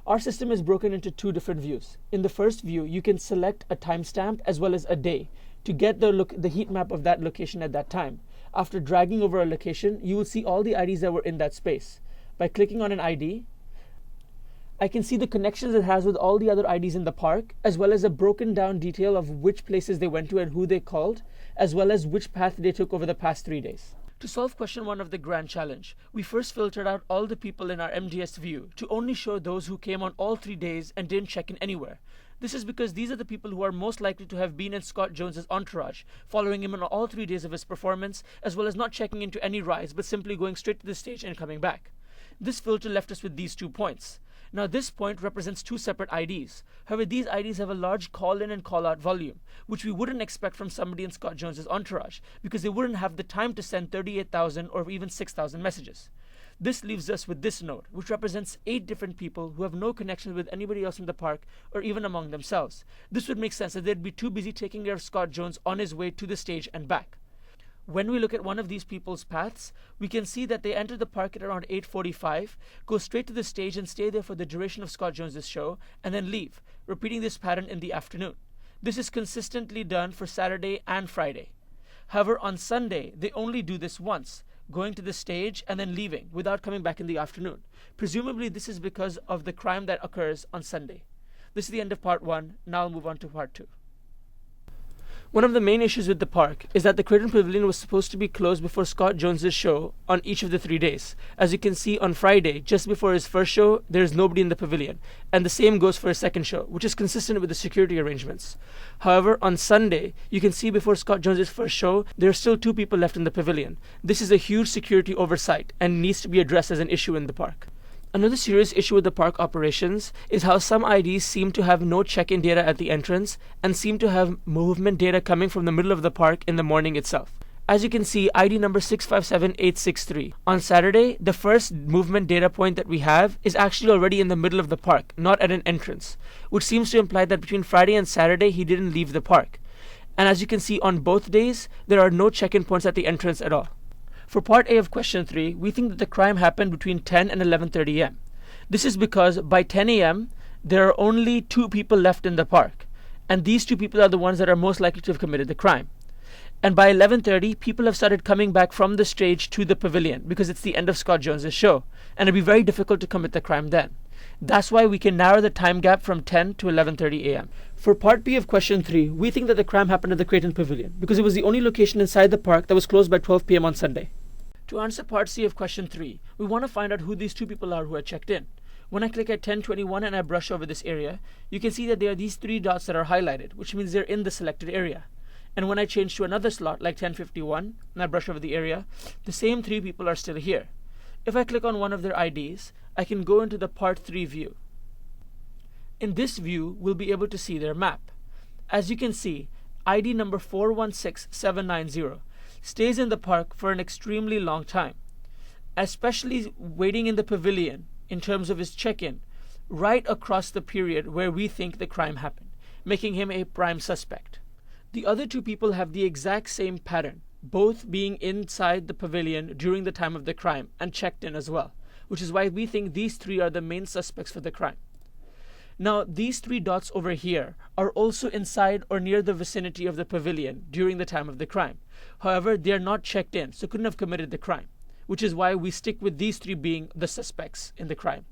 Our system is broken into two different views. In the first view, you can select a timestamp as well as a day to get the heat map of that location at that time. After dragging over a location, you will see all the IDs that were in that space. By clicking on an ID, I can see the connections it has with all the other IDs in the park, as well as a broken down detail of which places they went to and who they called, as well as which path they took over the past 3 days. To solve question 1 of the grand challenge, we first filtered out all the people in our MDS view to only show those who came on all 3 days and didn't check in anywhere. This is because these are the people who are most likely to have been in Scott Jones's entourage, following him on all 3 days of his performance, as well as not checking into any rides, but simply going straight to the stage and coming back. This filter left us with these 2 points. Now this point represents 2 separate IDs. However, these IDs have a large call-in and call-out volume, which we wouldn't expect from somebody in Scott Jones's entourage, because they wouldn't have the time to send 38,000 or even 6,000 messages. This leaves us with this node, which represents 8 different people who have no connection with anybody else in the park or even among themselves. This would make sense that they'd be too busy taking care of Scott Jones on his way to the stage and back. When we look at one of these people's paths, we can see that they enter the park at around 8:45, go straight to the stage and stay there for the duration of Scott Jones's show, and then leave, repeating this pattern in the afternoon. This is consistently done for Saturday and Friday. However, on Sunday, they only do this once, going to the stage and then leaving without coming back in the afternoon. Presumably, this is because of the crime that occurs on Sunday. This is the end of part 1. Now I'll move on to part 2. One of the main issues with the park is that the Creighton Pavilion was supposed to be closed before Scott Jones's show on each of the 3 days. As you can see on Friday, just before his first show, there is nobody in the pavilion. And the same goes for his second show, which is consistent with the security arrangements. However, on Sunday, you can see before Scott Jones's first show, there are still 2 people left in the pavilion. This is a huge security oversight and needs to be addressed as an issue in the park. Another serious issue with the park operations is how some IDs seem to have no check-in data at the entrance and seem to have movement data coming from the middle of the park in the morning itself. As you can see, ID number 657863. On Saturday, the first movement data point that we have is actually already in the middle of the park, not at an entrance, which seems to imply that between Friday and Saturday he didn't leave the park. And as you can see on both days, there are no check-in points at the entrance at all. For part A of question 3, we think that the crime happened between 10 and 11:30 am. This is because by 10 am, there are only 2 people left in the park, and these 2 people are the ones that are most likely to have committed the crime. And by 11:30, people have started coming back from the stage to the pavilion because it's the end of Scott Jones's show, and it'd be very difficult to commit the crime then. That's why we can narrow the time gap from 10 to 11:30 am. For part B of question 3, we think that the crime happened at the Creighton Pavilion because it was the only location inside the park that was closed by 12 p.m. on Sunday. To answer part C of question 3, we want to find out who these 2 people are who are checked in. When I click at 10:21 and I brush over this area, you can see that there are these 3 dots that are highlighted, which means they're in the selected area. And when I change to another slot, like 10:51, and I brush over the area, the same 3 people are still here. If I click on one of their IDs, I can go into the part 3 view. In this view, we'll be able to see their map. As you can see, ID number 416790 stays in the park for an extremely long time, especially waiting in the pavilion in terms of his check-in, right across the period where we think the crime happened, making him a prime suspect. The other 2 people have the exact same pattern, both being inside the pavilion during the time of the crime and checked in as well, which is why we think these 3 are the main suspects for the crime. Now, these 3 dots over here are also inside or near the vicinity of the pavilion during the time of the crime. However, they are not checked in, so couldn't have committed the crime, which is why we stick with these 3 being the suspects in the crime.